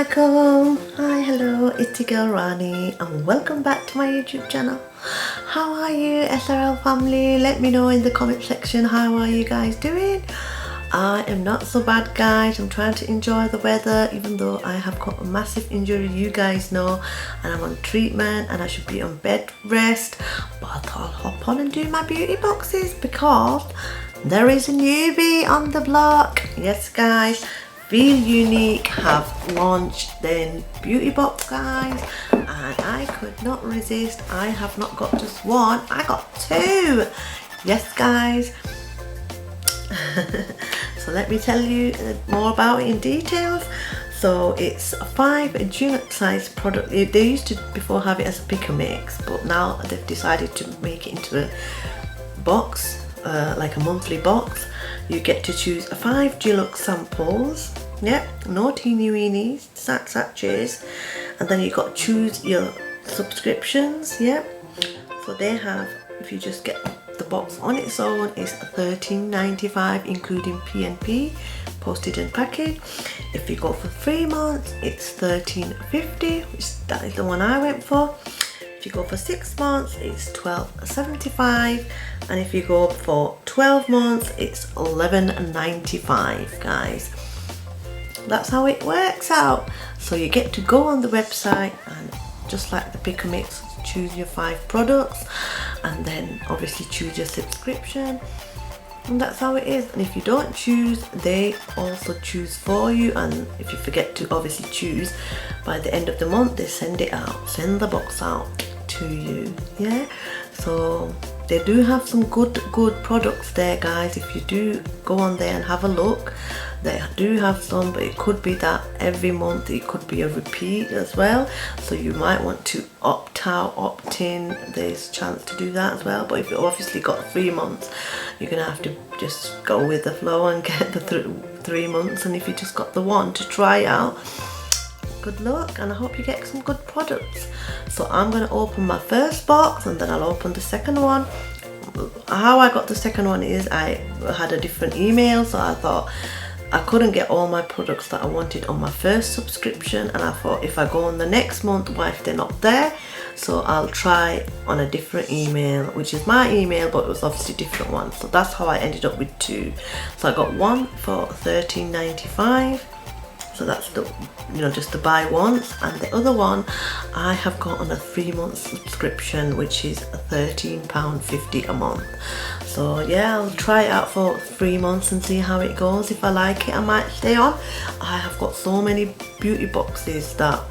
Assalamualaikum. Hi, hello, it's your girl Rani and welcome back to my YouTube channel. How are you, SRL family? Let me know in the comment section, how are you guys doing? I am not so bad, guys. I'm trying to enjoy the weather even though I have got a massive injury, you guys know, and I'm on treatment and I should be on bed rest, but I thought I'll hop on and do my beauty boxes because there is a newbie on the block. Yes guys, Feelunique have launched their beauty box, guys, and I could not resist. I have not got just one, I got two. Yes guys. So let me tell you more about it in details. So it's a 5 deluxe size product. They used to before have it as a pick and mix, but now they've decided to make it into a box, like a monthly box. You get to choose 5 deluxe samples. Yep, no teeny weenies, sachets, and then you got to choose your subscriptions. Yep, so they have, if you just get the box on its own, is $13.95 including P&P, postage and package. If you go for 3 months, it's $13.50, which that is the one I went for. If you go for 6 months, it's $12.75, and if you go for 12 months, it's $11.95, guys. That's how it works out. So you get to go on the website and just like the pick and mix, choose your 5 products and then obviously choose your subscription, and that's how it is. And if you don't choose, they also choose for you, and if you forget to obviously choose, by the end of the month they send the box out to you. Yeah, so they do have some good products there, guys. If you do go on there and have a look, they do have some, but it could be that every month it could be a repeat as well, so you might want to opt out, opt in. There's a chance to do that as well, but if you obviously got 3 months, you're gonna have to just go with the flow and get the 3 months. And if you just got the one to try out, good luck, and I hope you get some good products. So I'm going to open my first box and then I'll open the second one. How I got the second one is I had a different email, so I thought I couldn't get all my products that I wanted on my first subscription, and I thought if I go on the next month, why if they're not there? So I'll try on a different email, which is my email, but it was obviously a different one. So that's how I ended up with 2. So I got one for $13.95. So that's the, just to buy once, and the other one I have got on a 3-month subscription, which is £13.50 a month. So yeah, I'll try it out for 3 months and see how it goes. If I like it, I might stay on. I have got so many beauty boxes that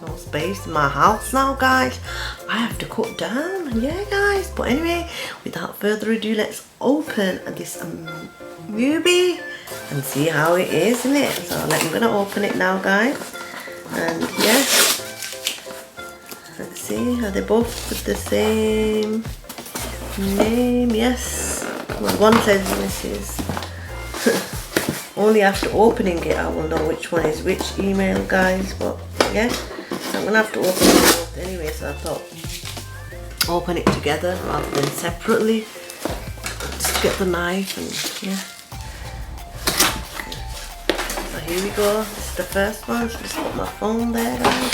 no space in my house now, guys. I have to cut down. Yeah guys, but anyway, without further ado, let's open this newbie and see how it is, isn't it? So I'm gonna open it now, guys, and yeah, let's see, are they both with the same name? Yes, well, one says Mrs. Only after opening it I will know which one is which email, guys, but yeah, so I'm gonna have to open it both anyway, so I thought open it together rather than separately. Just get the knife and yeah. Here we go, this is the first one, so just put my phone there, guys.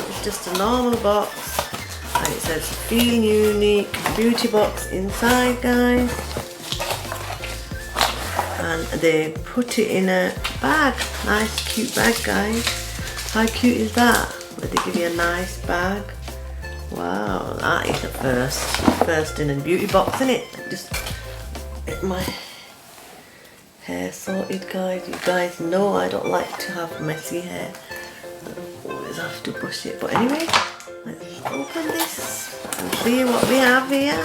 It's just a normal box, and it says Feelunique beauty box inside, guys. And they put it in a bag, nice cute bag, guys. How cute is that? Where they give you a nice bag. Wow, that is the first in a beauty box, isn't it? Just get my hair sorted, guys. You guys know I don't like to have messy hair. I always have to brush it. But anyway, let's open this and see what we have here.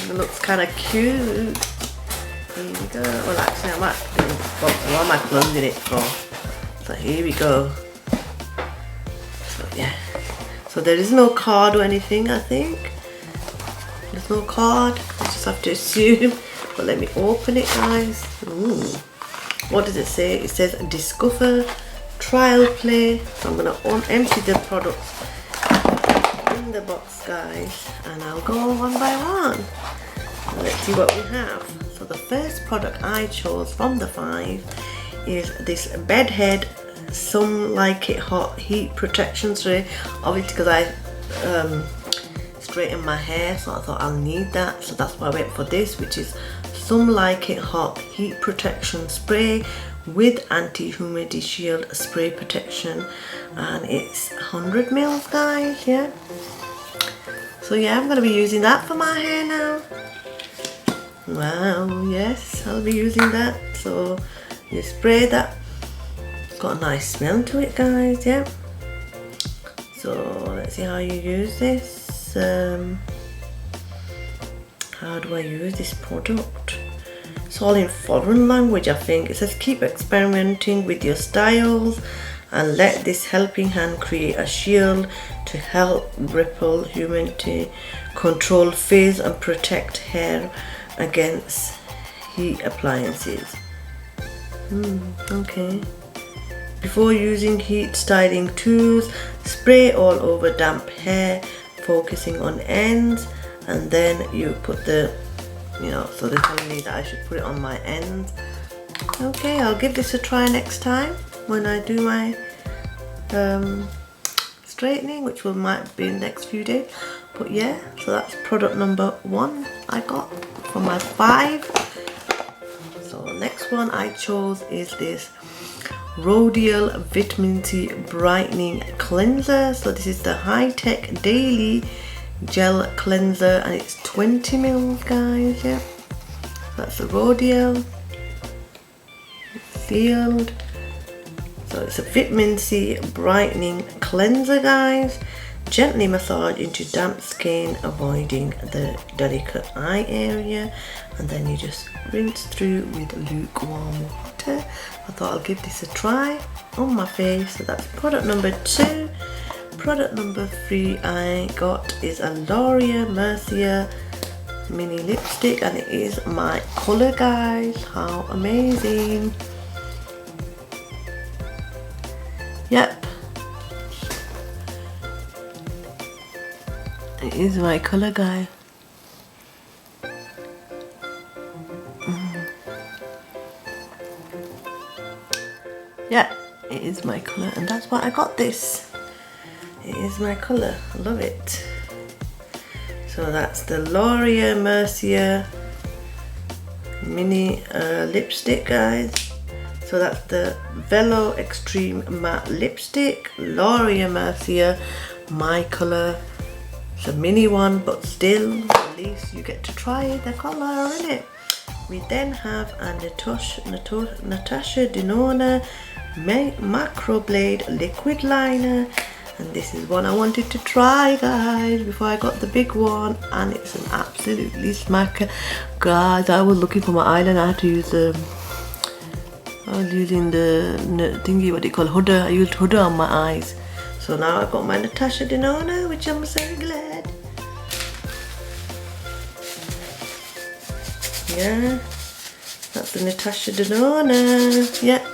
It looks kind of cute. Here we go. Well, actually, I might put it in this box. What am I closing it for? So here we go. So yeah. So there is no card or anything, I think. There's no card. I just have to assume. But let me open it, guys. Ooh. What does it say? It says discover, trial play. So I'm going to empty the products in the box, guys, and I'll go one by one. Let's see what we have. So the first product I chose from the 5 is this Bedhead Some Like It Hot Heat Protection Spray. Obviously because I straightened my hair, so I thought I'll need that, so that's why I went for this, which is Some Like It Hot Heat Protection Spray with anti-humidity shield spray protection, and it's 100 ml, guys. Yeah, so yeah, I'm going to be using that for my hair now. Wow, yes, I'll be using that. So you spray that, it's got a nice smell to it, guys. Yeah, so let's see how you use this. How do I use this product? It's all in foreign language, I think. It says keep experimenting with your styles and let this helping hand create a shield to help repel humidity, control frizz and protect hair against heat appliances. Okay. Before using heat styling tools, spray all over damp hair, focusing on ends, and then you put the, you know, so they're telling me that I should put it on my ends. Okay, I'll give this a try next time when I do my straightening, which might be in the next few days. But yeah, so that's product number 1 I got for my 5. So next one I chose is this Rhodial Vitamin C Brightening Cleanser. So this is the high-tech daily gel cleanser, and it's 20 ml, guys. Yeah, that's the Rhodial sealed. So it's a vitamin C brightening cleanser, guys. Gently massage into damp skin, avoiding the delicate eye area, and then you just rinse through with lukewarm water. I thought I'll give this a try on my face. So that's product number 2. Product number 3 I got is a Lauria Mercier mini lipstick, and it is my colour, guys. How amazing. Yep, it is my colour, guys. Yeah, it is my colour, and that's why I got this. It is my colour. I love it. So that's the Lauria Mercier mini lipstick, guys. So that's the Velo Extreme Matte Lipstick, Lauria Mercier, my colour. It's a mini one, but still, at least you get to try the colour in it. We then have a Natasha Denona Macro Blade Liquid Liner. And this is one I wanted to try, guys, before I got the big one, and it's an absolutely smacker. Guys, I was looking for my eyeliner. I had to use I was using the thingy, what do you call, Huda. I used Huda on my eyes. So now I've got my Natasha Denona, which I'm so glad. Yeah, that's the Natasha Denona. Yeah.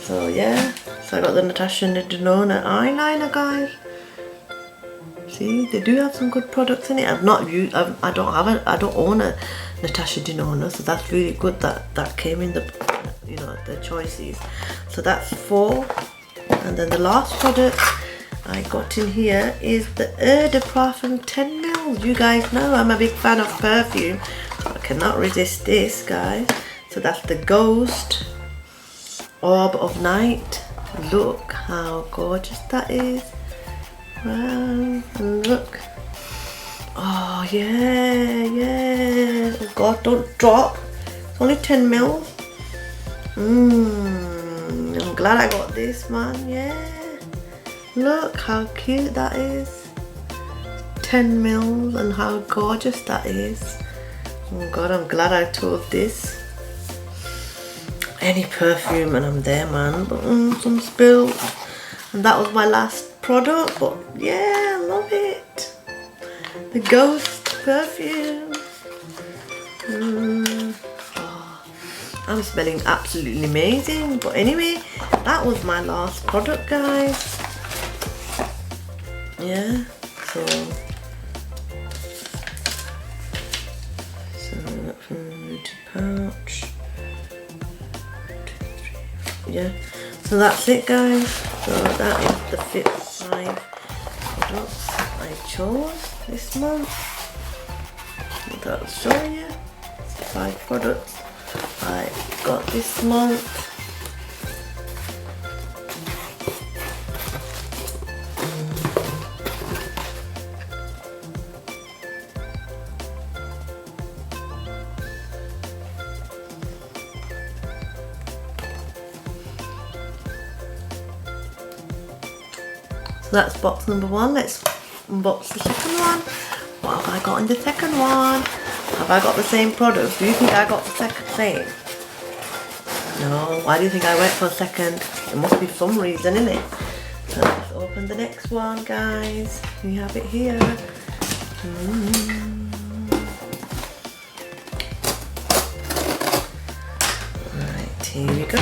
So yeah, so I got the Natasha Denona eyeliner, guys. See, they do have some good products in it. I've not used, I don't own a Natasha Denona, so that's really good that that came in the, you know, the choices. So that's 4, and then the last product I got in here is the Eau de Parfum 10 ml. You guys know I'm a big fan of perfume, so I cannot resist this, guys. So that's the Ghost Orb of Night. Look how gorgeous that is. Wow, and look. Oh yeah, yeah. Oh god, don't drop. It's only 10 ml. I'm glad I got this, man. Yeah. Look how cute that is. 10 ml, and how gorgeous that is. Oh god, I'm glad I chose this. Any perfume and I'm there, man. But some spills, and that was my last product. But yeah, I love it. The Ghost perfume. Oh, I'm smelling absolutely amazing. But anyway, that was my last product, guys. Yeah, so from the pouch. 2, 3, yeah, so that's it guys. So that is the 5 products I chose this month. That'll show you 5 products I got this month. So that's box number 1. Let's unbox the second one. What have I got in the second one? Have I got the same product? Do you think I got the same? No. Why do you think I went for a second? There must be some reason in it. So let's open the next one, guys. You have it here. Right, here we go.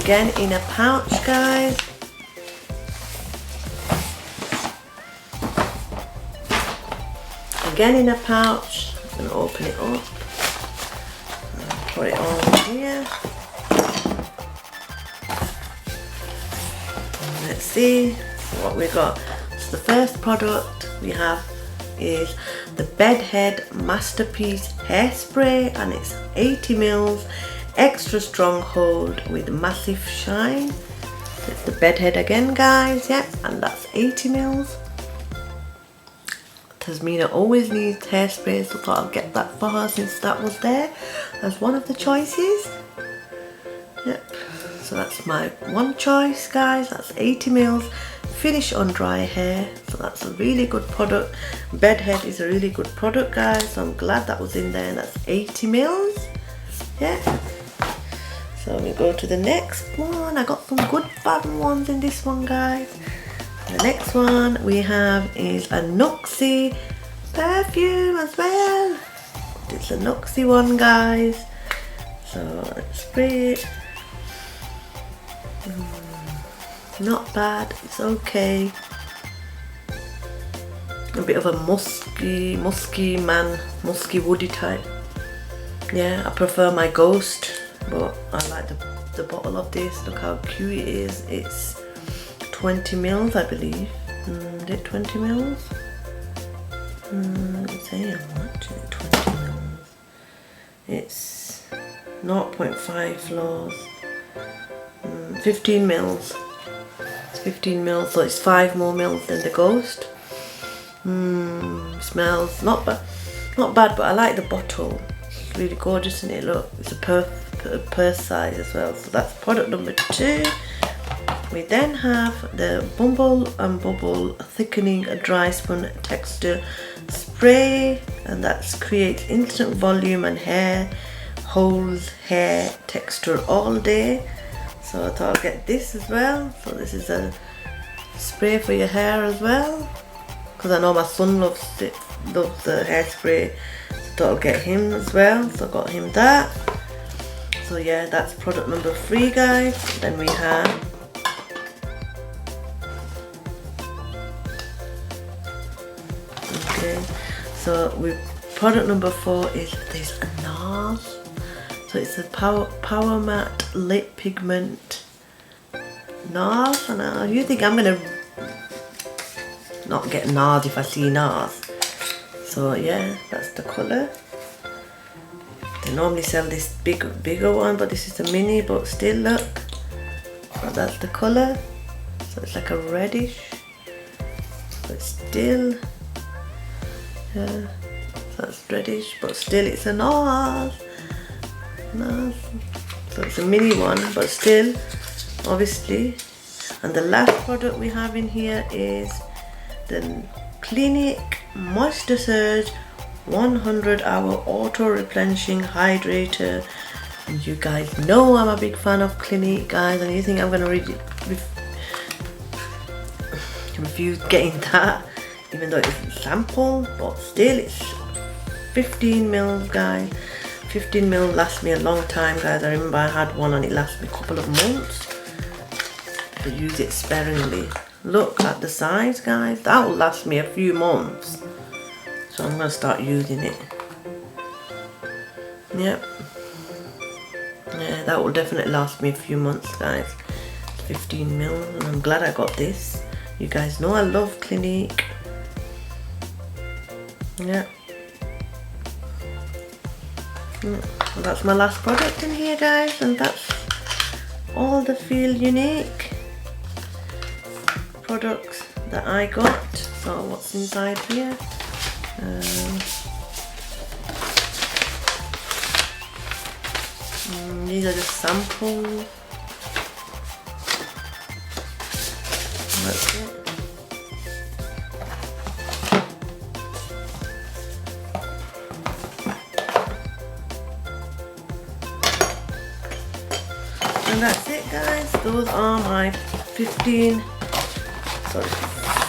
Again in a pouch, guys. Again in a pouch. I'm going to open it up and put it on here. And let's see what we got. So the first product we have is the Bedhead Masterpiece Hairspray, and it's 80 ml, extra strong hold with massive shine. It's the Bedhead again, guys. Yep, and that's 80 ml. Tasmina always needs hairspray, so I thought I'll get that for her since that was there as one of the choices. Yep, so that's my one choice, guys. That's 80 ml, finish on dry hair, so that's a really good product. Bedhead is a really good product, guys, so I'm glad that was in there. And that's 80 ml. Yeah, so we go to the next one. I got some good fun ones in this one, guys. The next one we have is a Noxi Perfume as well. It's a Noxi one, guys. So let's spray it. Not bad, it's okay. A bit of a musky woody type. Yeah, I prefer my Ghost, but I like the bottle of this. Look how cute it is. It's 20 ml, I believe. Is it 20 ml? Let's say how much is it? 20 ml. It's 0.5 floors. 15 ml. It's 15 ml, so it's 5 more ml than the Ghost. Smells not bad, but I like the bottle. It's really gorgeous, isn't it? Look, it's a purse size as well. So that's product number 2. We then have the Bumble and Bubble Thickening Dry Spun Texture Spray, and that creates instant volume and hair holds hair texture all day. So I thought I'll get this as well. So this is a spray for your hair as well, because I know my son loves the hairspray. So I thought I'll get him as well. So I got him that. So yeah, that's product number 3, guys. Then we have so product number 4 is this NARS. So it's a Power Matte Lip Pigment NARS, and you think I'm gonna not get NARS if I see NARS. So yeah, that's the colour. They normally sell this bigger one, but this is a mini, but still look. So that's the colour. So it's like a reddish, but still, yeah, so that's reddish, but still it's a NARS. So it's a mini one, but still, obviously. And the last product we have in here is the Clinique Moisture Surge 100-hour auto replenishing hydrator. And you guys know I'm a big fan of Clinique, guys, and you think I'm gonna refuse getting that, even though it's a sample, but still it's 15 ml, guys. 15 ml lasts me a long time, guys. I remember I had one and it lasted me a couple of months. I use it sparingly. Look at the size, guys. That will last me a few months. So I'm going to start using it. Yep. Yeah, that will definitely last me a few months, guys. 15ml, and I'm glad I got this. You guys know I love Clinique. Yeah. Well, that's my last product in here, guys, and that's all the Feelunique products that I got. So what's inside here? These are just samples. That's it. And that's it, guys. Those are my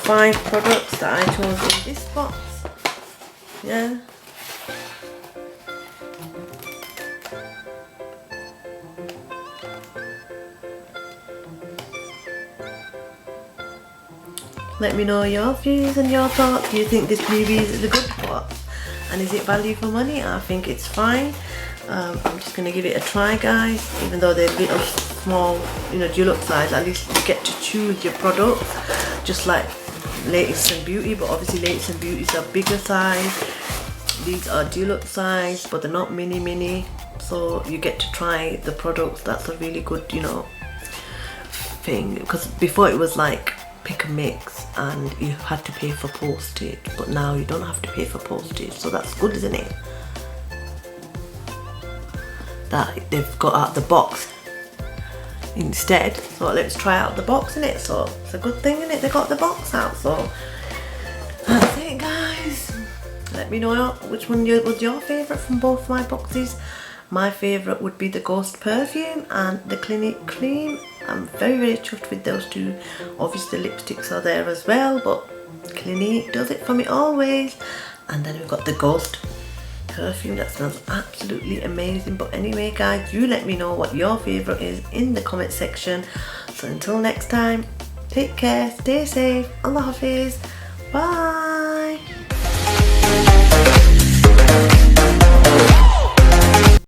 5 products that I chose in this box. Yeah. Let me know your views and your thoughts. Do you think this movie is a good box? And is it value for money? I think it's fine. I'm just going to give it a try, guys. Even though they're little small, you know, deluxe size, at least you get to choose your products. Just like Latest and Beauty, but obviously Latest and Beauty is a bigger size. These are deluxe size, but they're not mini. So you get to try the products. That's a really good, you know, thing. Because before it was like pick and mix and you had to pay for postage, but now you don't have to pay for postage, so that's good, isn't it? That they've got out the box instead. So let's try out the box, innit? So it's a good thing, innit? They got the box out. So that's it, guys. Let me know which one was your favourite from both my boxes. My favourite would be the Ghost Perfume and the Clinique Cream. I'm very chuffed with those two. Obviously the lipsticks are there as well, but Clinique does it for me always. And then we've got the Ghost Perfume that smells absolutely amazing. But anyway, guys, you let me know what your favourite is in the comment section. So until next time, take care, stay safe, Allah Hafiz, bye.